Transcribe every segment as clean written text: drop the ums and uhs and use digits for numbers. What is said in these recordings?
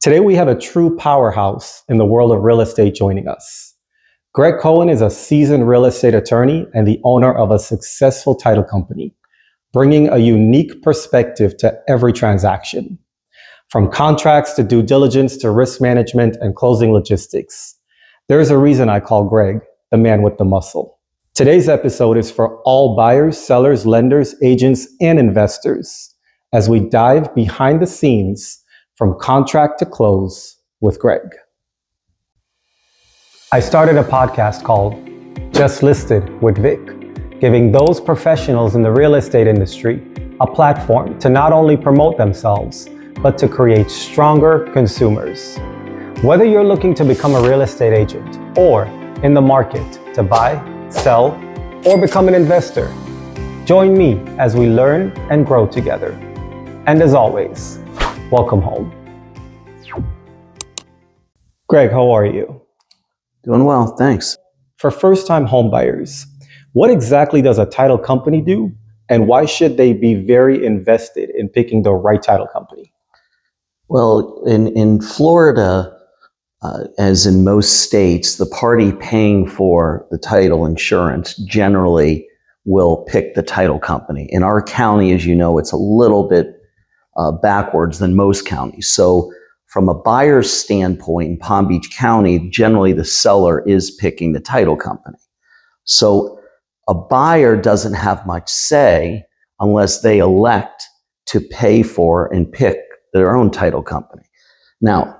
Today we have a true powerhouse in the world of real estate joining us. Greg Cohen is a seasoned real estate attorney and the owner of a successful title company, bringing a unique perspective to every transaction. From contracts to due diligence to risk management and closing logistics. There is a reason I call Greg the man with the muscle. Today's episode is for all buyers, sellers, lenders, agents, and investors as we dive behind the scenes from contract to close with Greg. I started a podcast called Just Listed with Vik, giving those professionals in the real estate industry a platform to not only promote themselves, but to create stronger consumers. Whether you're looking to become a real estate agent or in the market to buy, sell, or become an investor, join me as we learn and grow together. And as always, welcome home. Greg, how are you? Doing well, thanks. For first-time homebuyers, what exactly does a title company do, and why should they be very invested in picking the right title company? Well, in Florida, as in most states, the party paying for the title insurance generally will pick the title company. In our county, as you know, it's a little bit backwards than most counties. So from a buyer's standpoint in Palm Beach County, generally the seller is picking the title company. So a buyer doesn't have much say unless they elect to pay for and pick their own title company. Now,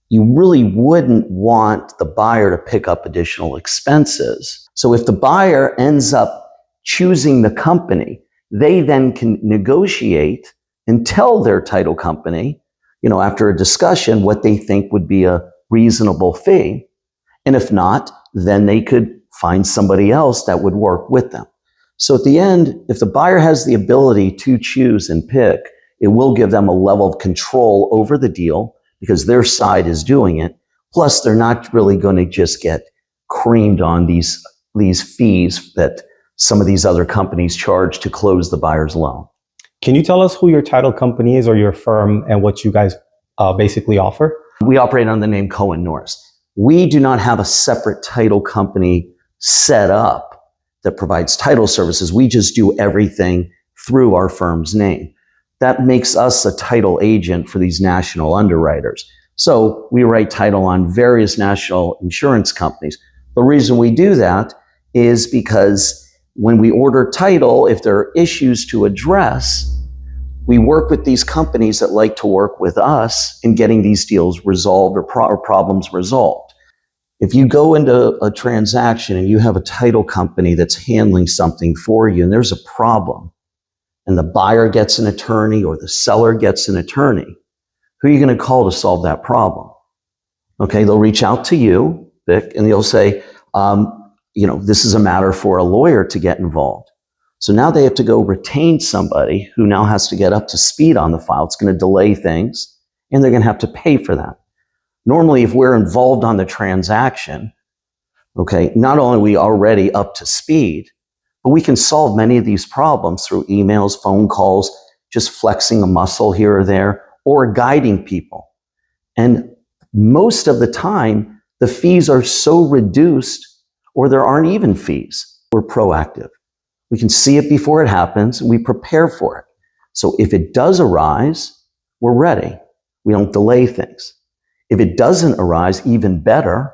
you really wouldn't want the buyer to pick up additional expenses. So if the buyer ends up choosing the company, they then can negotiate and tell their title company, after a discussion, what they think would be a reasonable fee. And if not, then they could find somebody else that would work with them. So at the end, if the buyer has the ability to choose and pick, it will give them a level of control over the deal because their side is doing it. Plus, they're not really going to just get creamed on these fees that some of these other companies charge to close the buyer's loan. Can you tell us who your title company is or your firm and what you guys basically offer? We operate under the name Cohen Norris. We do not have a separate title company set up that provides title services. We just do everything through our firm's name. That makes us a title agent for these national underwriters. So we write title on various national insurance companies. The reason we do that is because when we order title, if there are issues to address, we work with these companies that like to work with us in getting these deals resolved or problems resolved. If you go into a transaction and you have a title company that's handling something for you and there's a problem, and the buyer gets an attorney or the seller gets an attorney, who are you going to call to solve that problem? Okay, they'll reach out to you, Vik, and they'll say, this is a matter for a lawyer to get involved. So now they have to go retain somebody who now has to get up to speed on the file. It's going to delay things, and they're going to have to pay for that. Normally, if we're involved on the transaction, okay, not only are we already up to speed, but we can solve many of these problems through emails, phone calls, just flexing a muscle here or there, or guiding people. And most of the time, the fees are so reduced, or there aren't even fees. We're proactive. We can see it before it happens, and we prepare for it. So if it does arise, we're ready. We don't delay things. If it doesn't arise, even better,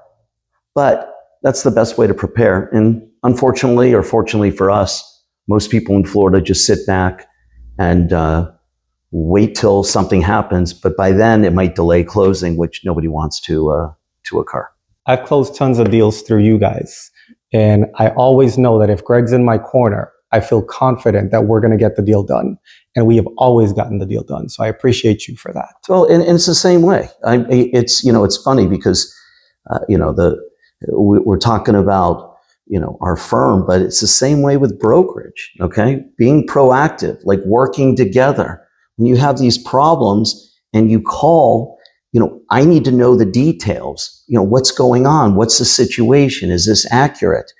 but that's the best way to prepare. And unfortunately, or fortunately for us, most people in Florida just sit back and wait till something happens. But by then, it might delay closing, which nobody wants to occur. I've closed tons of deals through you guys. And I always know that if Greg's in my corner, I feel confident that we're going to get the deal done. And we have always gotten the deal done. So I appreciate you for that. Well, and it's the same way. It's funny because, we're talking about, our firm, but it's the same way with brokerage, okay? Being proactive, like working together. When you have these problems and you call, I need to know the details. What's going on? What's the situation? Is this accurate?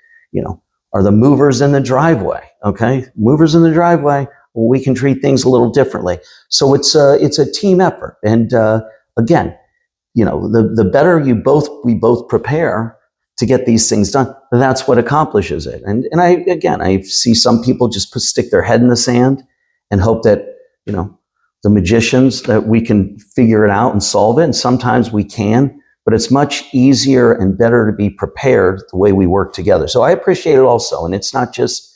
Are the movers in the driveway? Okay, movers in the driveway. Well, we can treat things a little differently. So it's a team effort. And again, the better we both prepare to get these things done, that's what accomplishes it. And I see some people just stick their head in the sand and hope that, the magicians, that we can figure it out and solve it. And sometimes we can, but it's much easier and better to be prepared the way we work together. So I appreciate it also. And it's not just,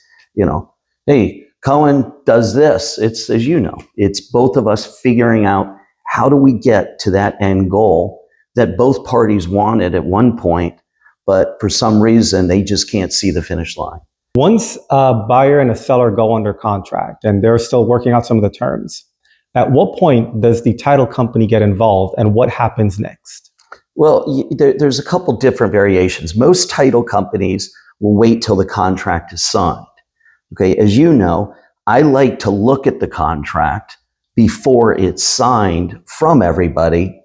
hey, Cohen does this. It's, as you know, it's both of us figuring out how do we get to that end goal that both parties wanted at one point, but for some reason they just can't see the finish line. Once a buyer and a seller go under contract and they're still working out some of the terms, at what point does the title company get involved and what happens next? Well, there's a couple different variations. Most title companies will wait till the contract is signed. Okay, as you know, I like to look at the contract before it's signed from everybody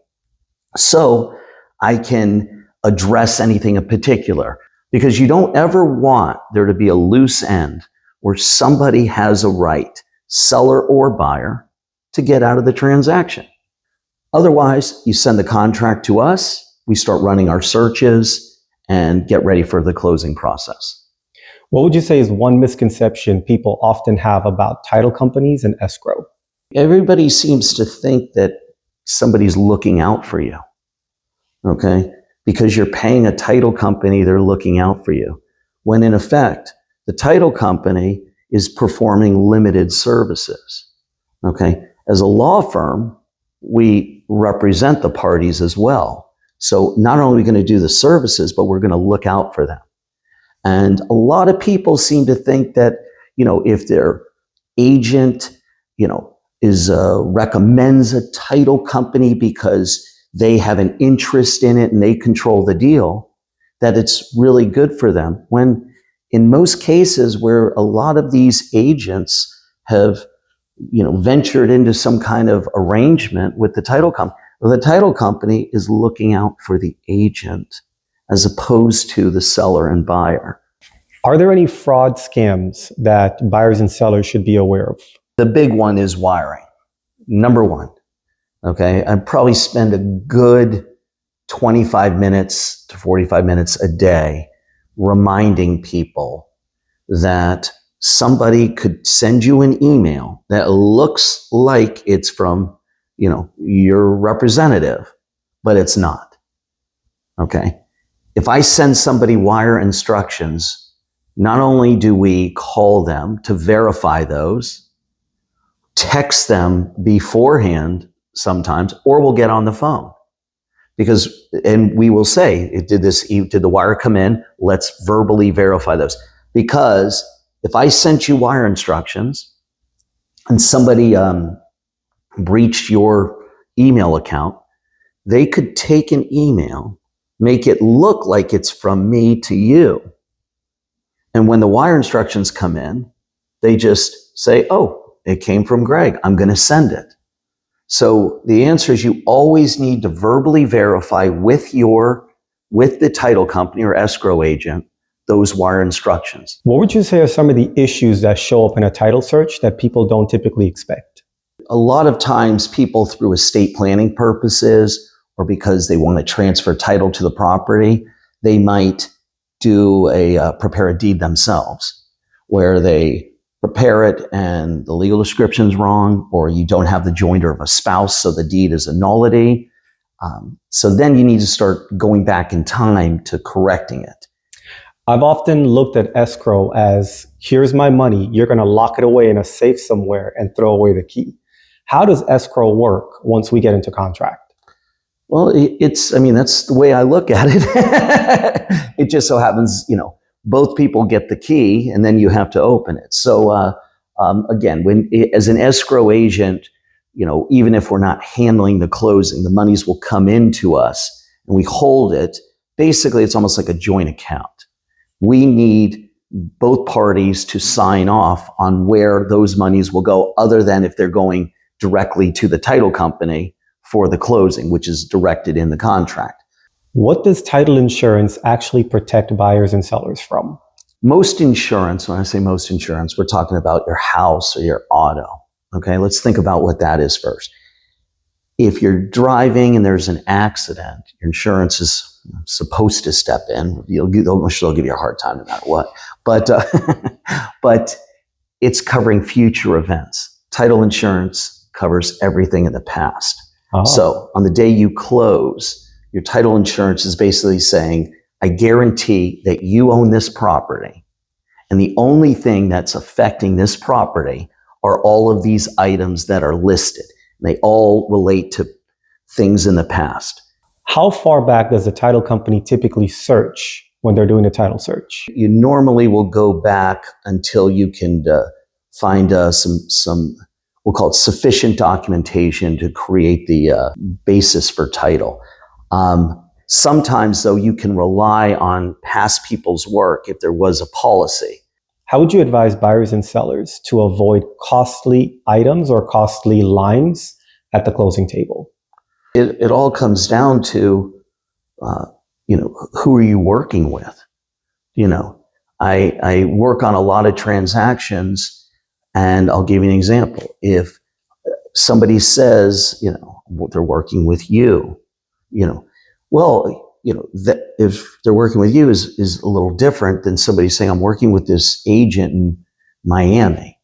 so I can address anything in particular. Because you don't ever want there to be a loose end where somebody has a right, seller or buyer, to get out of the transaction. Otherwise, you send the contract to us, we start running our searches and get ready for the closing process. What would you say is one misconception people often have about title companies and escrow? Everybody seems to think that somebody's looking out for you, okay? Because you're paying a title company, they're looking out for you. When in effect, the title company is performing limited services, okay? As a law firm, we represent the parties as well. So not only are we going to do the services, but we're going to look out for them. And a lot of people seem to think that, if their agent, recommends a title company because they have an interest in it and they control the deal, that it's really good for them. When in most cases where a lot of these agents have, ventured into some kind of arrangement with the title company, the title company is looking out for the agent as opposed to the seller and buyer. Are there any fraud scams that buyers and sellers should be aware of? The big one is wiring. Number one. Okay, I'd probably spend a good 25 minutes to 45 minutes a day reminding people that somebody could send you an email that looks like it's from, your representative, but it's not. Okay. If I send somebody wire instructions, not only do we call them to verify those, text them beforehand sometimes, or we'll get on the phone and we will say, did the wire come in? Let's verbally verify those. Because if I sent you wire instructions and somebody breached your email account, they could take an email, make it look like it's from me to you. And when the wire instructions come in, they just say, oh, it came from Greg, I'm going to send it. So the answer is you always need to verbally verify with the title company or escrow agent those wire instructions. What would you say are some of the issues that show up in a title search that people don't typically expect? A lot of times people, through estate planning purposes or because they want to transfer title to the property, they might prepare a deed themselves where they prepare it and the legal description's wrong, or you don't have the joinder of a spouse, so the deed is a nullity. So then you need to start going back in time to correcting it. I've often looked at escrow as, here's my money, you're going to lock it away in a safe somewhere and throw away the key. How does escrow work once we get into contract? Well, that's the way I look at it. It just so happens, both people get the key and then you have to open it. So again, as an escrow agent, even if we're not handling the closing, the monies will come into us and we hold it. Basically, it's almost like a joint account. We need both parties to sign off on where those monies will go, other than if they're going directly to the title company for the closing, which is directed in the contract. What does title insurance actually protect buyers and sellers from? Most insurance, when I say most insurance, we're talking about your house or your auto. Okay, let's think about what that is first. If you're driving and there's an accident, your insurance is supposed to step in. They'll give you a hard time no matter what. But it's covering future events. Title insurance covers everything in the past. Oh. So on the day you close, your title insurance is basically saying, I guarantee that you own this property. And the only thing that's affecting this property are all of these items that are listed. They all relate to things in the past. How far back does the title company typically search when they're doing a title search? You normally will go back until you can find some, we'll call it sufficient documentation to create the basis for title. Sometimes, though, you can rely on past people's work if there was a policy. How would you advise buyers and sellers to avoid costly items or costly lines at the closing table? It all comes down to, who are you working with? I work on a lot of transactions, and I'll give you an example. If somebody says, they're working with you, that if they're working with you is a little different than somebody saying, I'm working with this agent in Miami.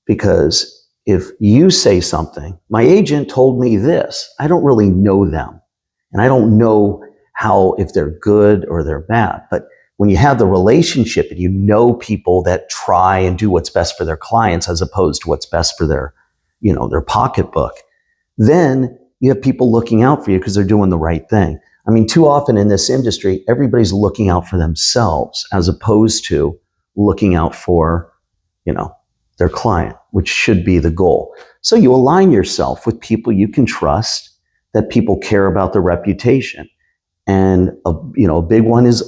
Because if you say something, my agent told me this, I don't really know them. And I don't know if they're good or they're bad. But when you have the relationship and you know people that try and do what's best for their clients as opposed to what's best for their pocketbook, then you have people looking out for you because they're doing the right thing. I mean, too often in this industry, everybody's looking out for themselves as opposed to looking out for, their client, which should be the goal. So you align yourself with people you can trust, that people care about their reputation. And a big one is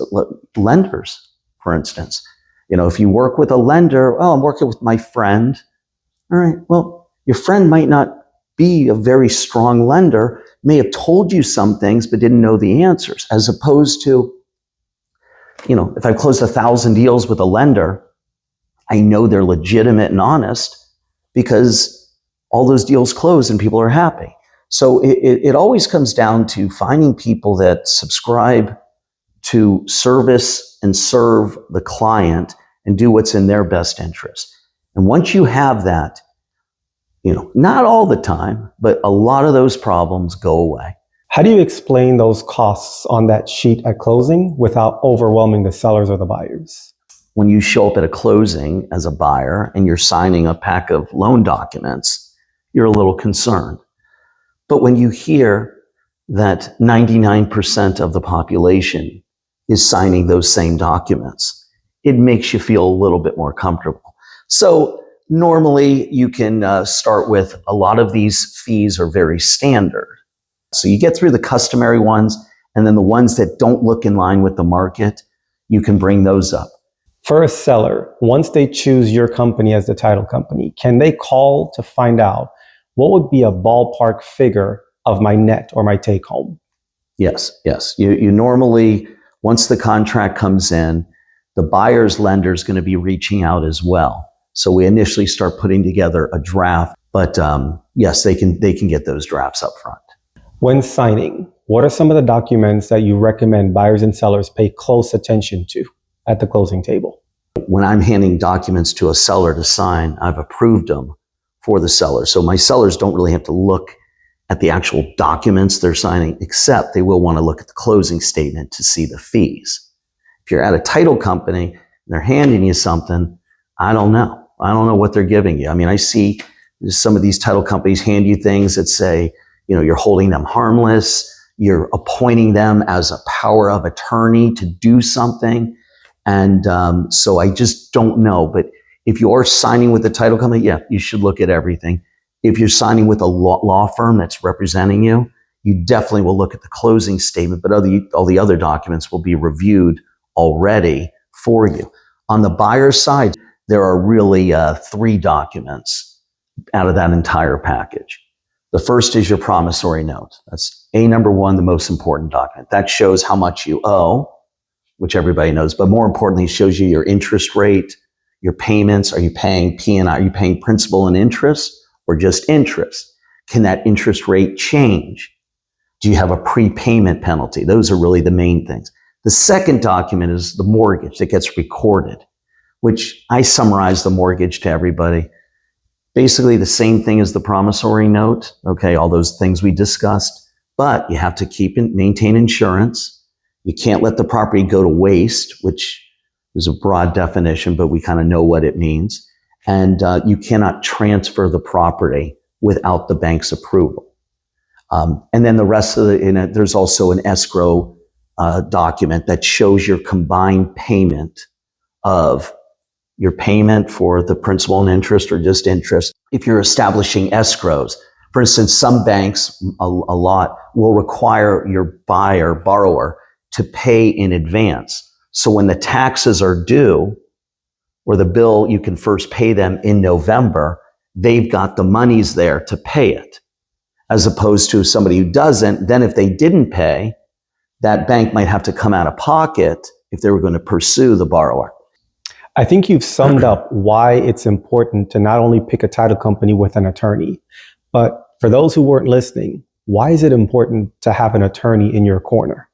lenders, for instance. If you work with a lender, I'm working with my friend. All right, well, your friend might not be a very strong lender, may have told you some things but didn't know the answers, as opposed to, if I've closed 1,000 deals with a lender, I know they're legitimate and honest because all those deals close and people are happy. So it always comes down to finding people that subscribe to service and serve the client and do what's in their best interest. And once you have that, not all the time, but a lot of those problems go away. How do you explain those costs on that sheet at closing without overwhelming the sellers or the buyers? When you show up at a closing as a buyer and you're signing a pack of loan documents, you're a little concerned. But when you hear that 99% of the population is signing those same documents, it makes you feel a little bit more comfortable. So normally you can start with a lot of these fees are very standard. So you get through the customary ones, and then the ones that don't look in line with the market, you can bring those up. For a seller, once they choose your company as the title company, can they call to find out what would be a ballpark figure of my net or my take home? Yes. You normally, once the contract comes in, the buyer's lender is going to be reaching out as well. So we initially start putting together a draft, but yes, they can get those drafts up front. When signing, what are some of the documents that you recommend buyers and sellers pay close attention to at the closing table? When I'm handing documents to a seller to sign, I've approved them for the seller. So my sellers don't really have to look at the actual documents they're signing, except they will want to look at the closing statement to see the fees. If you're at a title company and they're handing you something, I don't know what they're giving you. I mean, I see some of these title companies hand you things that say, you're holding them harmless, you're appointing them as a power of attorney to do something. And so I just don't know. But if you are signing with the title company, yeah, you should look at everything. If you're signing with a law firm that's representing you, you definitely will look at the closing statement, but all the other documents will be reviewed already for you. On the buyer's side, there are really 3 documents out of that entire package. The first is your promissory note. That's number 1, the most important document. That shows how much you owe, which everybody knows, but more importantly, it shows you your interest rate, your payments. Are you paying P&I? Are you paying principal and interest or just interest? Can that interest rate change? Do you have a prepayment penalty? Those are really the main things. The second document is the mortgage that gets recorded, which I summarize the mortgage to everybody. Basically the same thing as the promissory note, okay, all those things we discussed, but you have to maintain insurance. You can't let the property go to waste, which is a broad definition, but we kind of know what it means. And you cannot transfer the property without the bank's approval. And then the rest of there's also an escrow document that shows your combined payment of your payment for the principal and interest or just interest. If you're establishing escrows, for instance, some banks, a lot, will require your borrower to pay in advance. So when the taxes are due, or the bill, you can first pay them in November, they've got the monies there to pay it. As opposed to somebody who doesn't, then if they didn't pay, that bank might have to come out of pocket if they were going to pursue the borrower. I think you've summed up why it's important to not only pick a title company with an attorney, but for those who weren't listening, why is it important to have an attorney in your corner?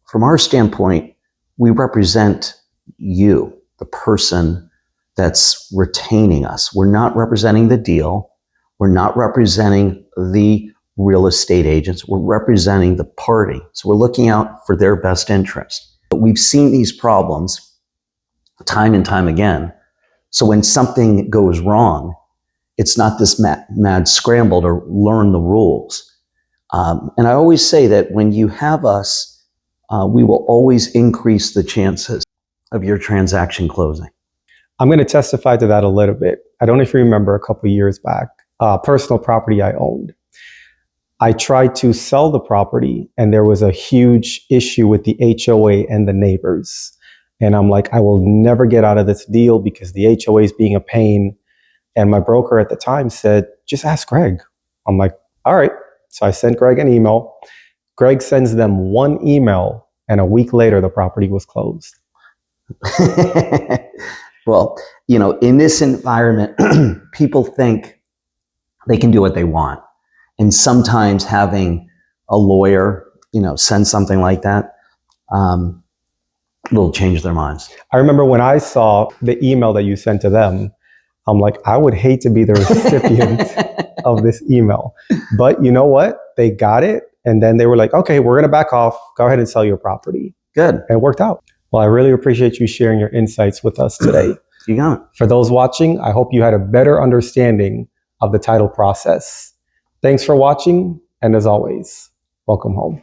From our standpoint, we represent you, the person that's retaining us. We're not representing the deal. We're not representing the real estate agents. We're representing the party. So we're looking out for their best interest. But we've seen these problems time and time again. So when something goes wrong, it's not this mad scramble to learn the rules. And I always say that when you have us, we will always increase the chances of your transaction closing. I'm going to testify to that a little bit. I don't know if you remember a couple of years back, personal property I owned. I tried to sell the property and there was a huge issue with the HOA and the neighbors. And I'm like, I will never get out of this deal because the HOA is being a pain. And my broker at the time said, just ask Greg. I'm like, all right. So I sent Greg an email. Greg sends them one email and a week later, the property was closed. Well, in this environment, people think they can do what they want. And sometimes having a lawyer, send something like that, will change their minds. I remember when I saw the email that you sent to them, I'm like, I would hate to be the recipient of this email. But you know what? They got it. And then they were like, okay, we're going to back off. Go ahead and sell your property. Good. And it worked out. Well, I really appreciate you sharing your insights with us today. You got it. For those watching, I hope you had a better understanding of the title process. Thanks for watching. And as always, welcome home.